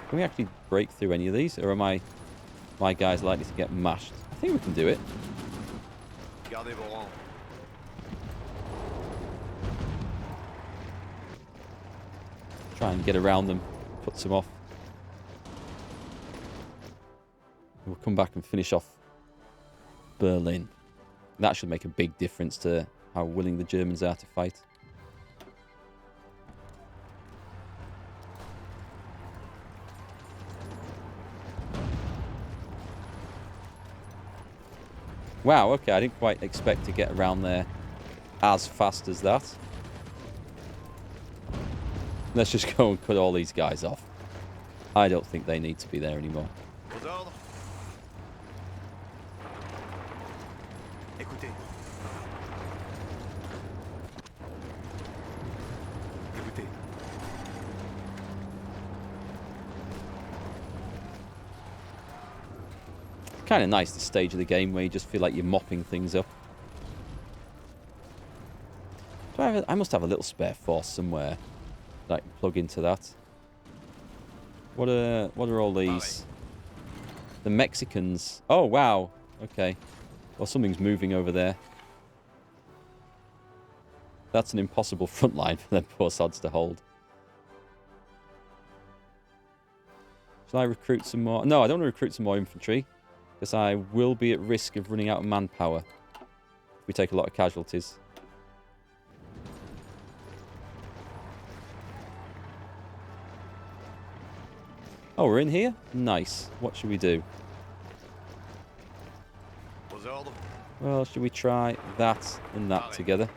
Can we actually break through any of these? Or am my guys likely to get mashed? I think we can do it. Try and get around them. Put some off. We'll come back and finish off Berlin. That should make a big difference to how willing the Germans are to fight. Wow, okay, I didn't quite expect to get around there as fast as that. Let's just go and cut all these guys off. I don't think they need to be there anymore. Kind of nice, this stage of the game where you just feel like you're mopping things up. I must have a little spare force somewhere that I can plug into that. What are all these? The Mexicans. Oh, wow. Okay. Well, something's moving over there. That's an impossible front line for them poor sods to hold. Shall I recruit some more? No, I don't want to recruit some more infantry. Because I will be at risk of running out of manpower if we take a lot of casualties. Oh, we're in here? Nice. What should we do? Well, should we try that and that together?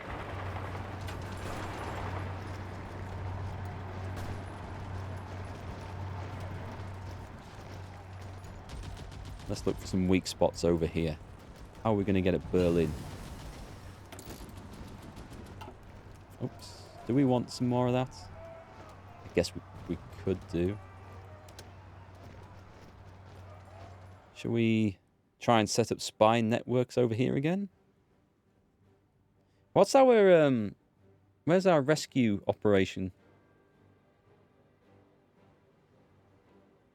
Let's look for some weak spots over here. How are we going to get at Berlin? Oops. Do we want some more of that? I guess we could do. Shall we try and set up spy networks over here again? What's our... where's our rescue operation?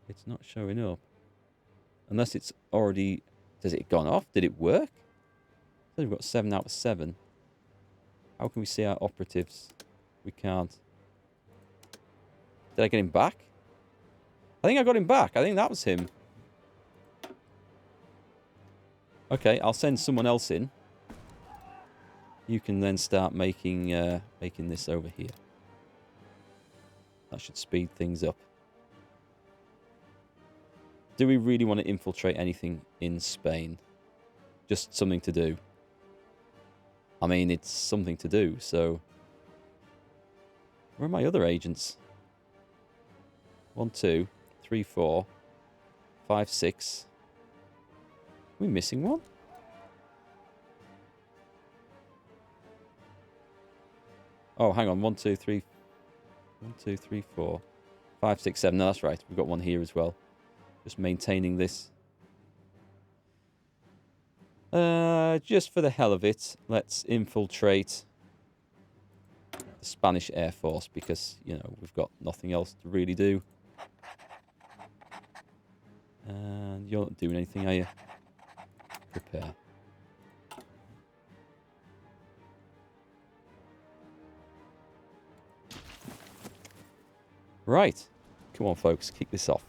It's not showing up. Unless it's already... Has it gone off? Did it work? So we've got 7 out of 7. How can we see our operatives? We can't. Did I get him back? I think I got him back. I think that was him. Okay, I'll send someone else in. You can then start making this over here. That should speed things up. Do we really want to infiltrate anything in Spain? Just something to do. I mean, it's something to do, so... Where are my other agents? 1, 2, 3, 4, 5, 6. Are we missing one? Oh, hang on. 1, 2, 3... 1, 2, 3, 4, 5, 6, 7. No, that's right. We've got one here as well. Just maintaining this. Just for the hell of it, let's infiltrate the Spanish Air Force because, you know, we've got nothing else to really do. And you're not doing anything, are you? Prepare. Right. Come on, folks. Kick this off.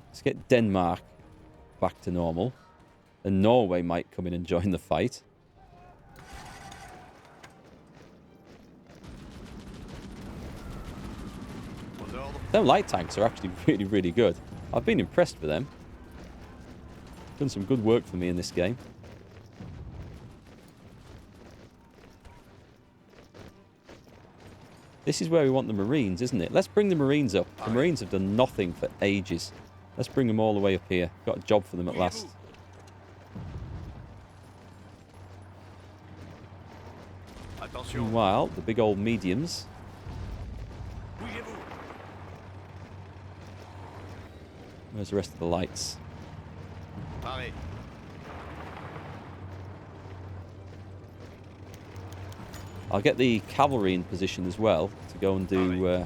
Let's get Denmark back to normal. And Norway might come in and join the fight. Their light tanks are actually really, really good. I've been impressed with them. Done some good work for me in this game. This is where we want the Marines, isn't it? Let's bring the Marines up. The Marines have done nothing for ages. Let's bring them all the way up here. Got a job for them at last. Meanwhile, the big old mediums. Where's the rest of the lights? I'll get the cavalry in position as well to go and do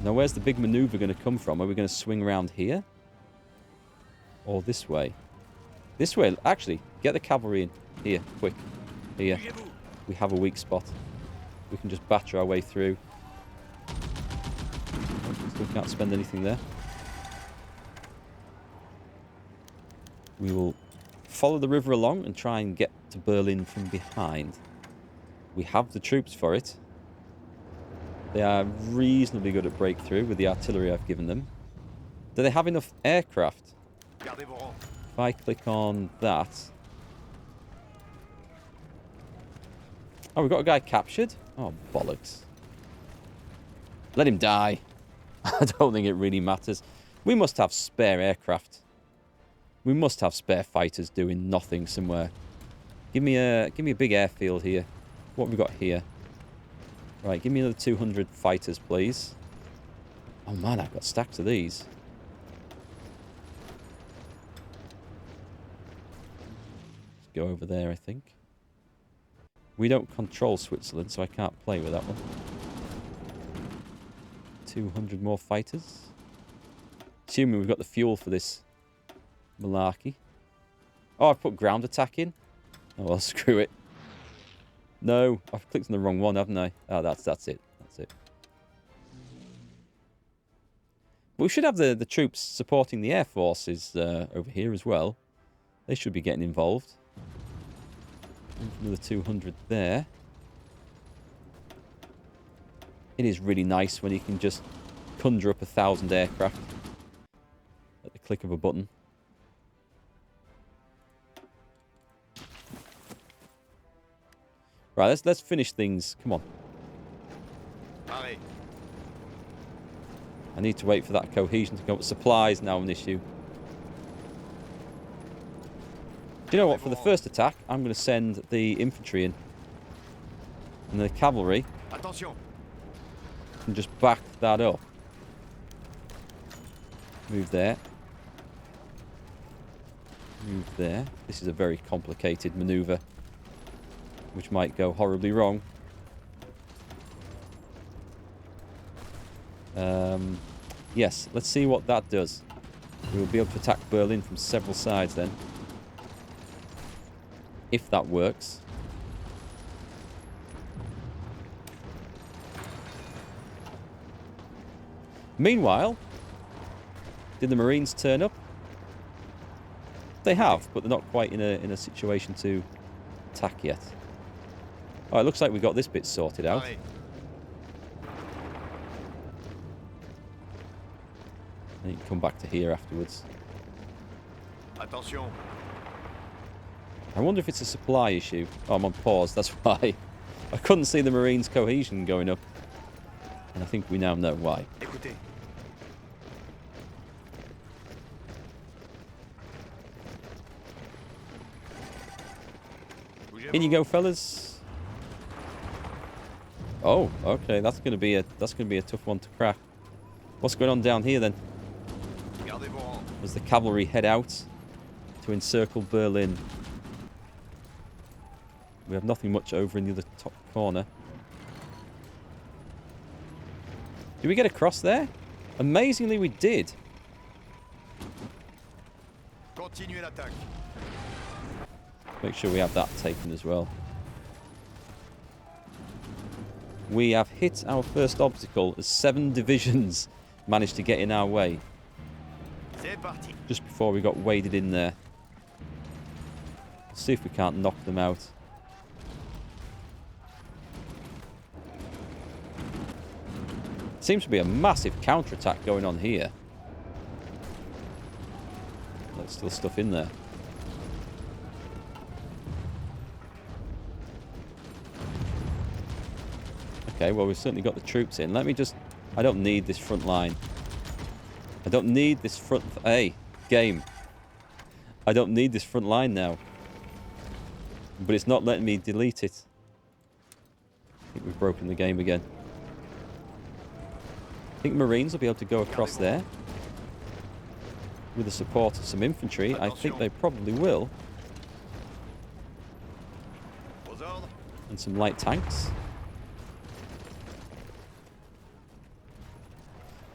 Now, where's the big maneuver going to come from? Are we going to swing around here? Or this way? This way. Actually, get the cavalry in. Here, quick. Here. We have a weak spot. We can just batter our way through. Still can't spend anything there. We will follow the river along and try and get to Berlin from behind. We have the troops for it. They are reasonably good at breakthrough with the artillery I've given them. Do they have enough aircraft? If I click on that... Oh, we've got a guy captured? Oh, bollocks. Let him die. I don't think it really matters. We must have spare aircraft. We must have spare fighters doing nothing somewhere. Give me a big airfield here. What have we got here? Right, give me another 200 fighters, please. Oh man, I've got stacks of these. Let's go over there, I think. We don't control Switzerland, so I can't play with that one. 200 more fighters. Assuming we've got the fuel for this malarkey. Oh, I've put ground attack in. Oh, well, screw it. No, I've clicked on the wrong one, haven't I? Oh, that's it. That's it. But we should have the troops supporting the air forces over here as well. They should be getting involved. Another 200 there. It is really nice when you can just conjure up 1,000 aircraft at the click of a button. Right, let's finish things. Come on. I need to wait for that cohesion to come up. Supplies now an issue. Do you know what? For the first attack, I'm going to send the infantry in. And the cavalry can just back that up. Move there. Move there. This is a very complicated maneuver, which might go horribly wrong. Yes, let's see what that does. We will be able to attack Berlin from several sides then. If that works. Meanwhile, did the Marines turn up? They have, but they're not quite in a situation to attack yet. Oh, it looks like we got this bit sorted out. And you can come back to here afterwards. Attention. I wonder if it's a supply issue. Oh, I'm on pause, that's why. I couldn't see the Marines' cohesion going up. And I think we now know why. In you go, fellas. Oh, okay. That's gonna be a tough one to crack. What's going on down here then? As the cavalry head out to encircle Berlin. We have nothing much over in the other top corner. Did we get across there? Amazingly, we did. Make sure we have that taken as well. We have hit our first obstacle as 7 divisions managed to get in our way. Just before we got waded in there. Let's see if we can't knock them out. Seems to be a massive counterattack going on here. There's still stuff in there. Okay, well, we've certainly got the troops in. Let me just... I don't need this front line. I don't need this front... Hey, game. I don't need this front line now. But it's not letting me delete it. I think we've broken the game again. I think Marines will be able to go across there. With the support of some infantry. I think they probably will. And some light tanks.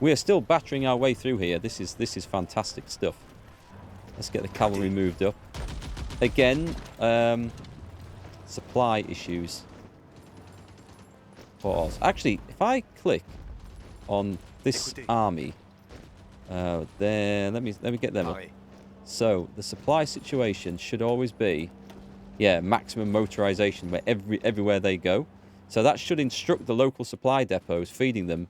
We are still battering our way through here. This is fantastic stuff. Let's get the cavalry moved up. Again, supply issues. Pause. Actually, if I click on this army, then let me get them up. So the supply situation should always be, yeah, maximum motorization where everywhere they go. So that should instruct the local supply depots feeding them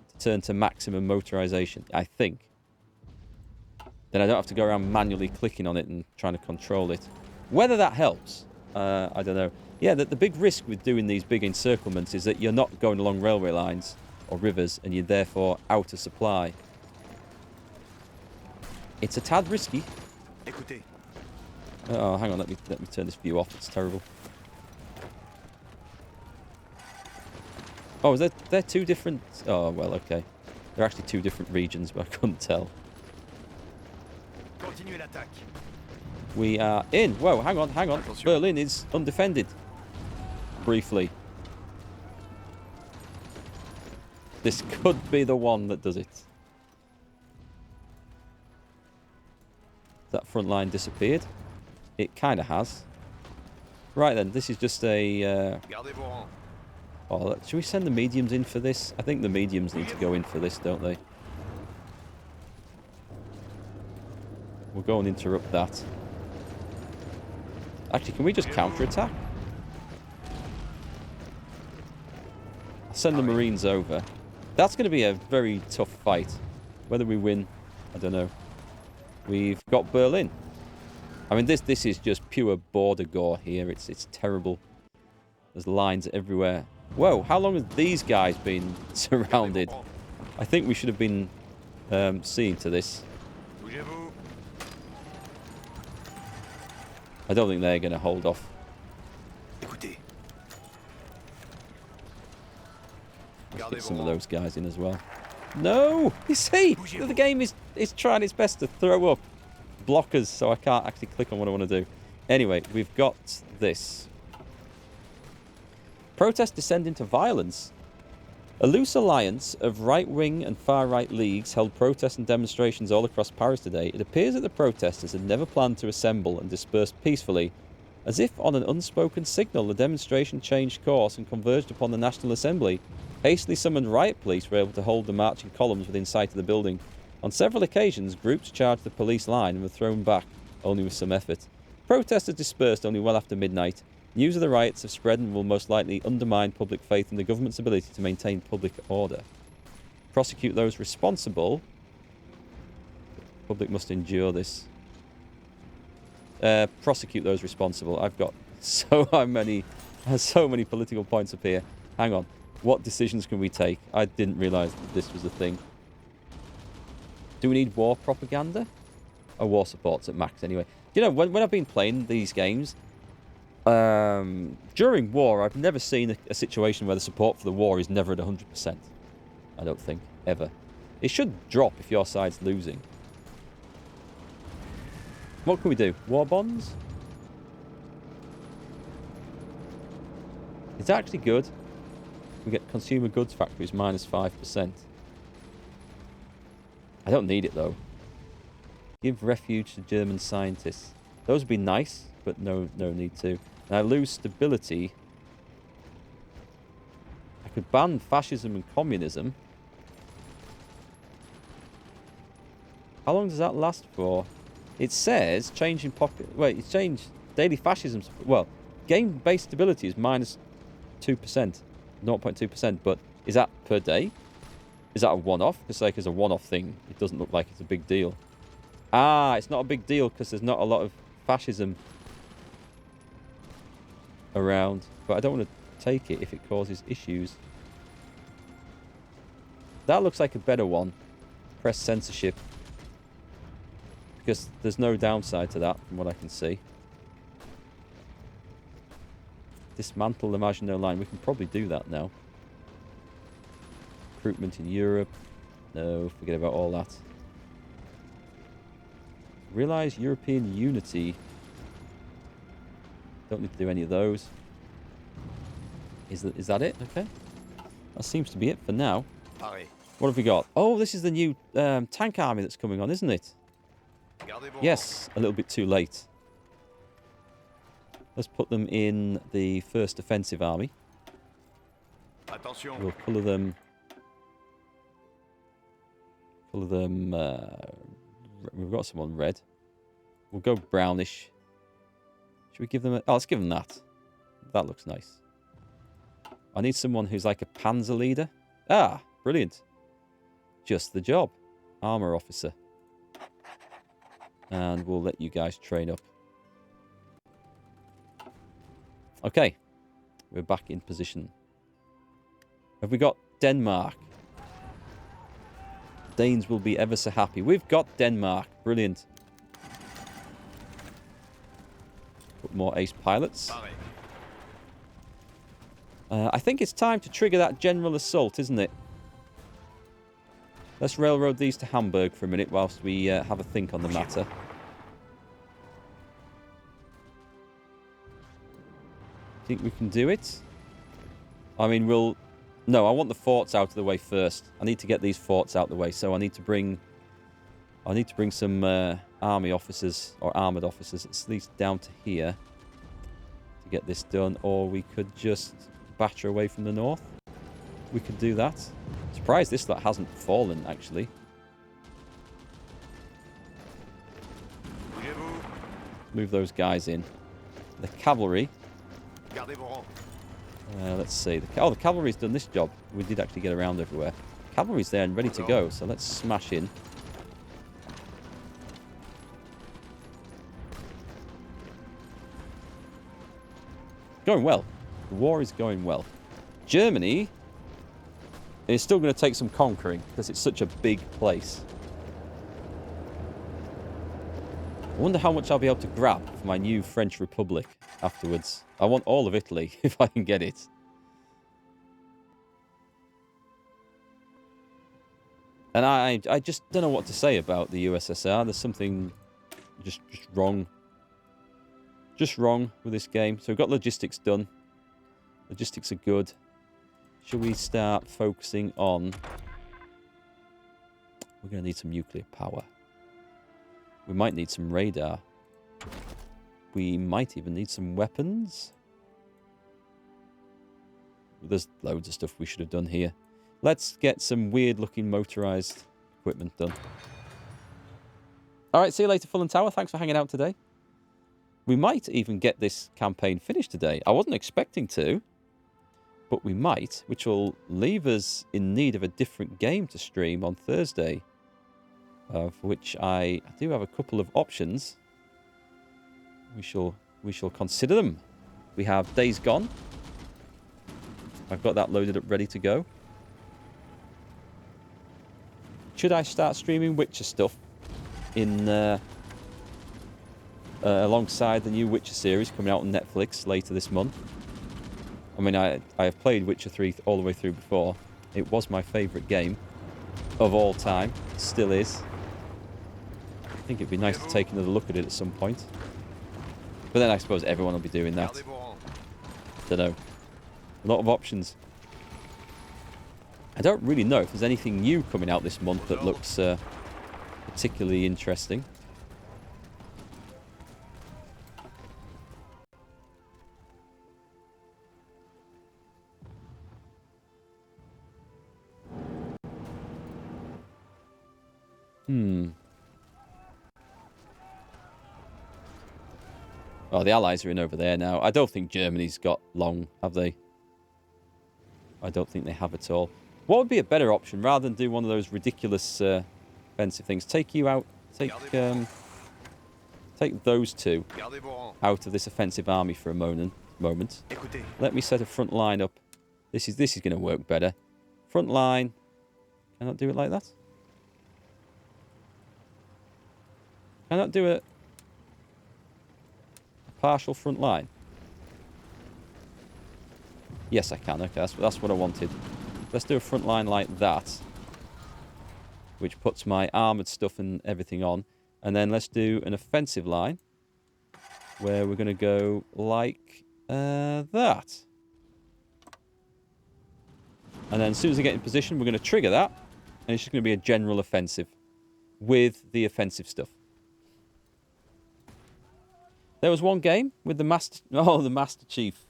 to turn to maximum motorization, I think. Then I don't have to go around manually clicking on it and trying to control it. Whether that helps, I don't know. Yeah, the big risk with doing these big encirclements is that you're not going along railway lines or rivers, and you're therefore out of supply. It's a tad risky. Oh, hang on, let me turn this view off. It's terrible. Oh, they're two different... Oh, well, okay. They're actually two different regions, but I couldn't tell. We are in. Whoa, hang on. Berlin is undefended. Briefly. This could be the one that does it. That front line disappeared. It kind of has. Right then, this is just a... Oh, should we send the mediums in for this? I think the mediums need to go in for this, don't they? We'll go and interrupt that. Actually, can we just counter-attack? I'll send the Marines over. That's going to be a very tough fight. Whether we win, I don't know. We've got Berlin. I mean, this is just pure border gore here. It's terrible. There's lines everywhere. Whoa, how long have these guys been surrounded? I think we should have been seeing to this. I don't think they're going to hold off. Let's get some of those guys in as well. No! You see? The game is trying its best to throw up blockers, so I can't actually click on what I want to do. Anyway, we've got this. Protests descend into violence. A loose alliance of right-wing and far-right leagues held protests and demonstrations all across Paris today. It appears that the protesters had never planned to assemble and disperse peacefully. As if on an unspoken signal, the demonstration changed course and converged upon the National Assembly. Hastily summoned riot police were able to hold the marching columns within sight of the building. On several occasions, groups charged the police line and were thrown back, only with some effort. Protesters dispersed only well after midnight. News of the riots have spread and will most likely undermine public faith in the government's ability to maintain public order. Prosecute those responsible. Public must endure this. Prosecute those responsible. I've got so many political points up here. Hang on. What decisions can we take? I didn't realise that this was a thing. Do we need war propaganda? Oh, war support's at max anyway. You know, when I've been playing these games, during war, I've never seen a situation where the support for the war is never at 100%. I don't think. Ever. It should drop if your side's losing. What can we do? War bonds? It's actually good. We get consumer goods factories minus 5%. I don't need it though. Give refuge to German scientists. Those would be nice, but no need to. And I lose stability. I could ban fascism and communism. How long does that last for? It says changing pocket. Wait, it's changed daily fascism. Well, game-based stability is minus 2%, 0.2%. But is that per day? Is that a one-off? Because like as a one-off thing, it doesn't look like it's a big deal. Ah, it's not a big deal because there's not a lot of fascism around. But I don't want to take it if it causes issues. That looks like a better one. Press censorship. Because there's no downside to that from what I can see. Dismantle the Maginot Line. We can probably do that now. Recruitment in Europe. No, forget about all that. Realise European unity. Don't need to do any of those. Is that it? Okay. That seems to be it for now. What have we got? Oh, this is the new tank army that's coming on, isn't it? Yes, a little bit too late. Let's put them in the first offensive army. We'll colour them. Colour them. We've got some on red. We'll go brownish. Should we give them a... Oh, let's give them that. That looks nice. I need someone who's like a panzer leader. Ah, brilliant. Just the job. Armour officer. And we'll let you guys train up. Okay. We're back in position. Have we got Denmark? Danes will be ever so happy. We've got Denmark. Brilliant. Put more ace pilots. I think it's time to trigger that general assault, isn't it? Let's railroad these to Hamburg for a minute whilst we have a think on the matter. Think we can do it? I mean, we'll... No, I want the forts out of the way first. I need to get these forts out of the way, so I need to bring some army officers, or armoured officers, at least down to here to get this done, or we could just batter away from the north. We could do that. Surprised this lot hasn't fallen, actually. Move those guys in. The cavalry. Let's see. The cavalry's done this job. We did actually get around everywhere. Cavalry's there and ready to go, so let's smash in. Going well. The war is going well. Germany is still going to take some conquering because it's such a big place. I wonder how much I'll be able to grab for my new French Republic afterwards. I want all of Italy if I can get it. And I just don't know what to say about the USSR. There's something just wrong. Just wrong with this game. So we've got logistics done. Logistics are good. Should we start focusing on... We're going to need some nuclear power. We might need some radar. We might even need some weapons. There's loads of stuff we should have done here. Let's get some weird-looking motorized equipment done. All right, see you later, Fulham Tower. Thanks for hanging out today. We might even get this campaign finished today. I wasn't expecting to, but we might, which will leave us in need of a different game to stream on Thursday, for which I do have a couple of options. We shall consider them. We have Days Gone. I've got that loaded up, ready to go. Should I start streaming Witcher stuff in alongside the new Witcher series coming out on Netflix later this month? I mean, I have played Witcher 3 all the way through before. It was my favourite game of all time. It still is. I think it'd be nice to take another look at it at some point. But then I suppose everyone will be doing that. Don't know. A lot of options. I don't really know if there's anything new coming out this month that looks particularly interesting. Oh, the Allies are in over there now. I don't think Germany's got long, have they? I don't think they have at all. What would be a better option rather than do one of those ridiculous offensive things? Take you out. Take those two out of this offensive army for a moment. Let me set a front line up. This is going to work better. Front line. Can I do it like that? Can I do a partial front line? Yes, I can. Okay, that's what I wanted. Let's do a front line like that, which puts my armoured stuff and everything on. And then let's do an offensive line, where we're going to go like that. And then as soon as I get in position, we're going to trigger that. And it's just going to be a general offensive with the offensive stuff. There was one game with the Master... Oh, the Master Chief.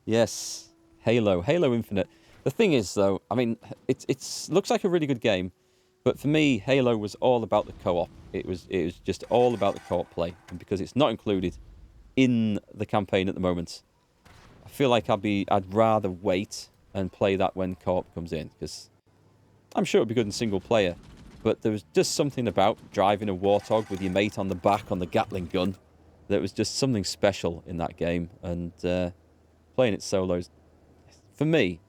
Yes. Halo. Halo Infinite. The thing is, though, I mean, it looks like a really good game. But for me, Halo was all about the co-op. It was just all about the co-op play. And because it's not included in the campaign at the moment, I feel like I'd rather wait and play that when co-op comes in. Because I'm sure it'd be good in single player. But there was just something about driving a Warthog with your mate on the back on the Gatling gun. That was just something special in that game. And playing it solos, for me,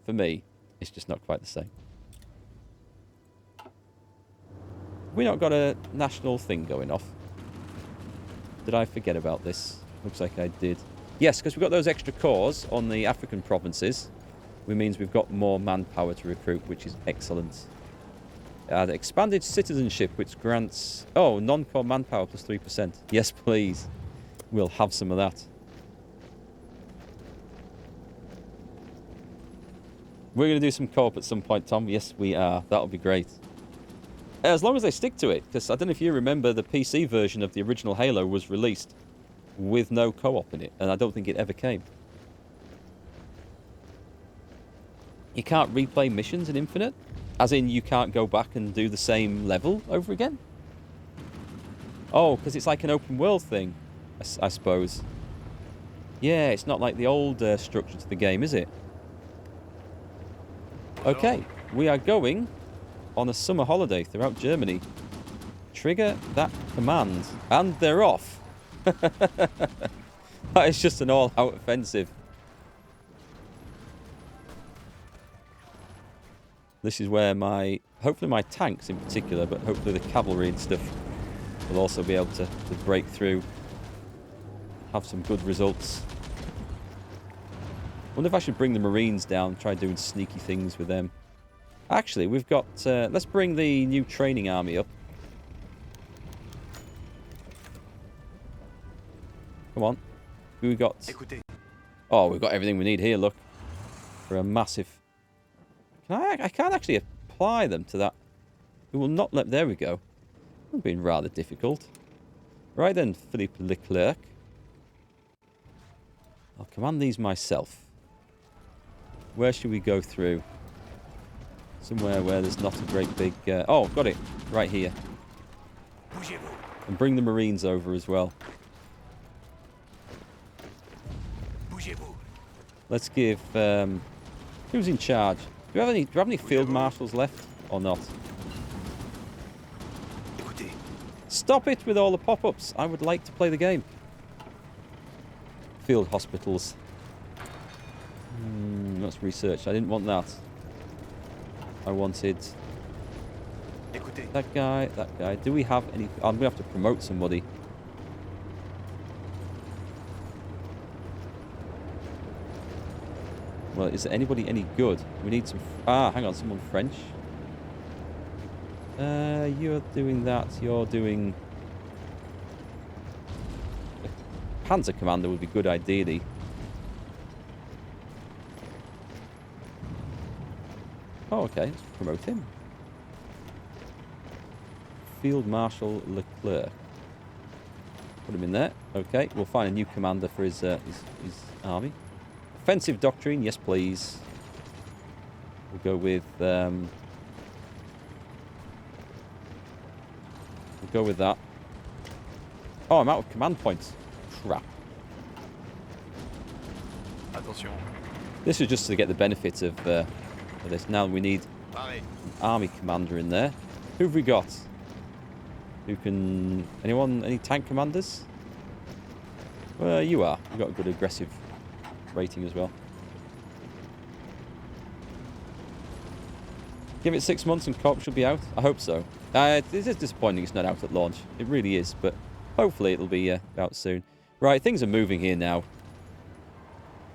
it's just not quite the same. We not got a national thing going off? Did I forget about this? Looks like I did. Yes, because we've got those extra cores on the African provinces. Which means we've got more manpower to recruit, which is excellent. The expanded citizenship, which grants... Oh, non-core manpower plus 3%. Yes, please. We'll have some of that. We're going to do some co-op at some point, Tom. Yes, we are. That'll be great. As long as they stick to it, because I don't know if you remember, the PC version of the original Halo was released with no co-op in it, and I don't think it ever came. You can't replay missions in Infinite? As in, you can't go back and do the same level over again? Oh, because it's like an open world thing, I suppose. Yeah, it's not like the old structure to the game, is it? Okay, we are going on a summer holiday throughout Germany. Trigger that command. And they're off. That is just an all-out offensive. This is where hopefully my tanks in particular, but hopefully the cavalry and stuff will also be able to break through. Have some good results. Wonder if I should bring the Marines down, try doing sneaky things with them. Actually, we've got... let's bring the new training army up. Come on. Who we got? Oh, we've got everything we need here, look. For a massive... I can't actually apply them to that. We will not let... There we go. It's been rather difficult. Right then, Philippe Leclerc. I'll command these myself. Where should we go through? Somewhere where there's not a great big... oh, got it. Right here. And bring the Marines over as well. Let's give... who's in charge? Do you have any field marshals left or not? Stop it with all the pop-ups. I would like to play the game. Field hospitals. Let's research. I didn't want that. I wanted that guy, that guy. Do we have any... I'm going to have to promote somebody. Well, is there anybody any good? We need some... hang on. Someone French. You're doing that. You're doing... Panzer Commander would be good, ideally. Oh, okay. Let's promote him. Field Marshal Leclerc. Put him in there. Okay, we'll find a new commander for his army. Offensive Doctrine, yes please. We'll go with... we'll go with that. Oh, I'm out of command points. Crap. Attention. This is just to get the benefit of this. Now we need an army commander in there. Who have we got? Who can... Anyone? Any tank commanders? Well, you are. You've got a good aggressive rating as well. Give it 6 months and co-op should be out. I hope so. It is disappointing it's not out at launch. It really is, but hopefully it'll be out soon. Right, things are moving here now.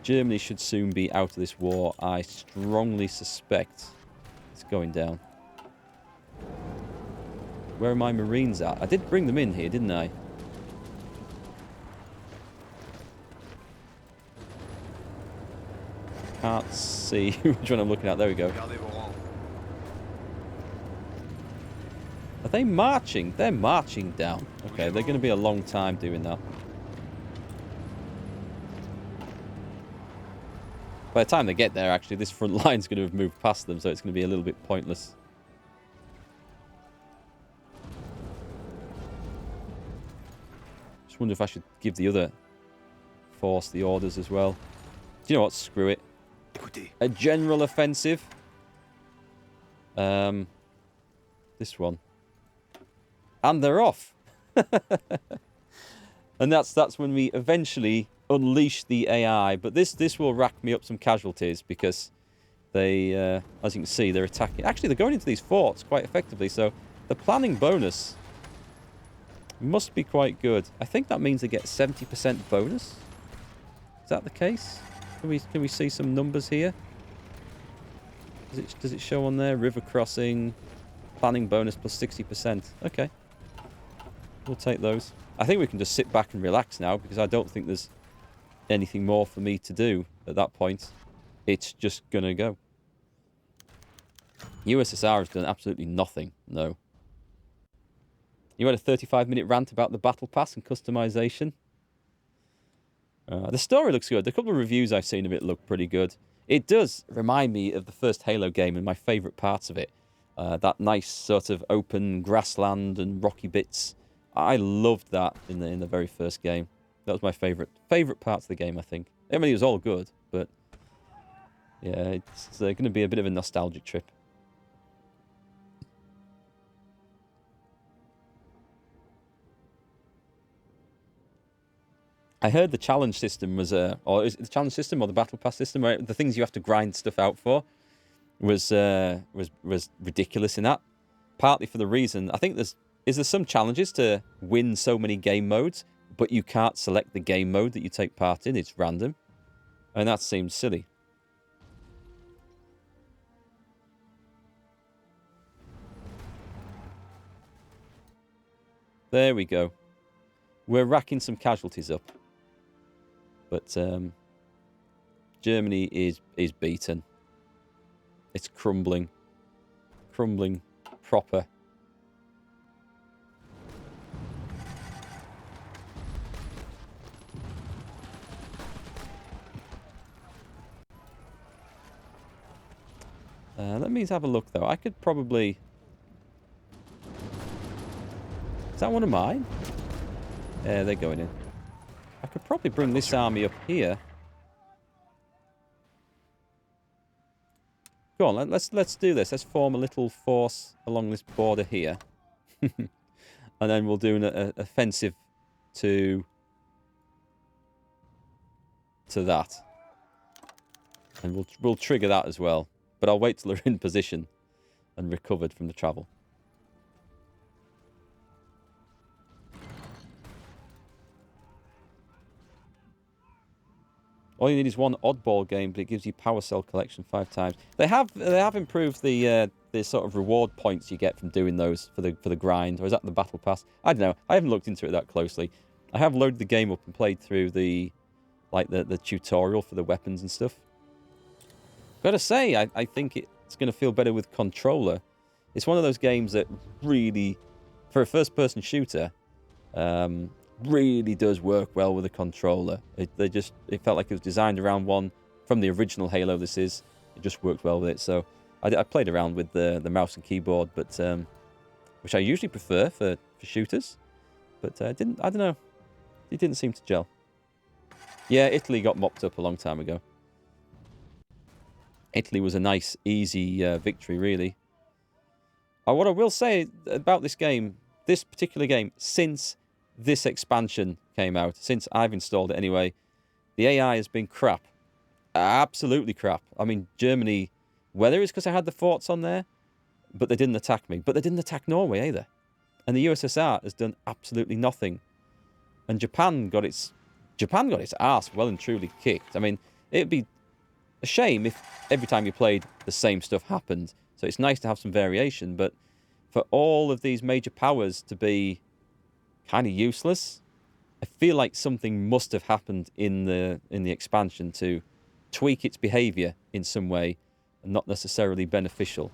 Germany should soon be out of this war. I strongly suspect it's going down. Where are my Marines at? I did bring them in here, didn't I? Can't see which one I'm looking at. There we go. they marching? They're marching down. Okay, they're going to be a long time doing that. By the time they get there, actually, this front line's going to have moved past them, so it's going to be a little bit pointless. Just wonder if I should give the other force the orders as well. Do you know what? Screw it. A general offensive. This one. And they're off. And that's when we eventually unleash the AI. But this will rack me up some casualties because they, as you can see, they're attacking. Actually, they're going into these forts quite effectively. So the planning bonus must be quite good. I think that means they get 70% bonus. Is that the case? Can we see some numbers here? Does it show on there? River crossing, planning bonus plus 60%. Okay. We'll take those. I think we can just sit back and relax now because I don't think there's anything more for me to do at that point. It's just going to go. USSR has done absolutely nothing. No. You had a 35-minute rant about the Battle Pass and customization. The story looks good. A couple of reviews I've seen of it look pretty good. It does remind me of the first Halo game and my favourite parts of it. That nice sort of open grassland and rocky bits. I loved that in the very first game. That was my favourite parts of the game, I think. I mean, it was all good, but yeah, it's going to be a bit of a nostalgic trip. I heard the challenge system was or is it the challenge system or the battle pass system, where the things you have to grind stuff out for was ridiculous in that. Partly for the reason, I think there's some challenges to win so many game modes, but you can't select the game mode that you take part in. It's random, and that seems silly. There we go. We're racking some casualties up. But Germany is beaten. It's crumbling. Crumbling proper. Let me have a look, though. I could probably... Is that one of mine? Yeah, they're going in. I could probably bring this army up here. Go on, let's do this. Let's form a little force along this border here. And then we'll do an offensive to that. And we'll trigger that as well. But I'll wait till they're in position and recovered from the travel. All you need is one oddball game, but it gives you power cell collection 5 times. They have improved the sort of reward points you get from doing those for the grind, or is that the battle pass? I don't know. I haven't looked into it that closely. I have loaded the game up and played through the tutorial for the weapons and stuff. Gotta say, I think it's going to feel better with controller. It's one of those games that really, for a first-person shooter, really does work well with a controller. It felt like it was designed around one from the original Halo. It just worked well with it. So I played around with the mouse and keyboard, but which I usually prefer for shooters. But I don't know. It didn't seem to gel. Yeah, Italy got mopped up a long time ago. Italy was a nice, easy victory, really. What I will say about this game, this particular game, since this expansion came out, since I've installed it anyway, the AI has been crap. Absolutely crap. I mean, Germany, whether it's because I had the forts on there, but they didn't attack me. But they didn't attack Norway either. And the USSR has done absolutely nothing. And Japan got its arse well and truly kicked. I mean, it'd be a shame if every time you played, the same stuff happened. So it's nice to have some variation, but for all of these major powers to be kind of useless, I feel like something must have happened in the expansion to tweak its behavior in some way and not necessarily beneficial.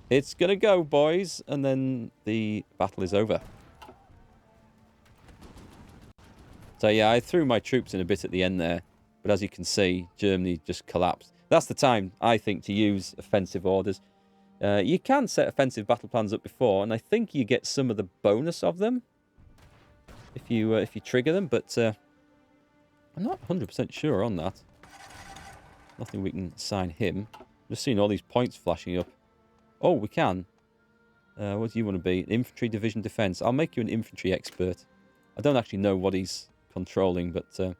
It's going to go, boys. And then the battle is over. So, yeah, I threw my troops in a bit at the end there. But as you can see, Germany just collapsed. That's the time, I think, to use offensive orders. You can set offensive battle plans up before, and I think you get some of the bonus of them if you trigger them. But I'm not 100% sure on that. Nothing we can assign him. Just seeing all these points flashing up. Oh, we can. What do you want to be? Infantry division defense. I'll make you an infantry expert. I don't actually know what he's controlling, but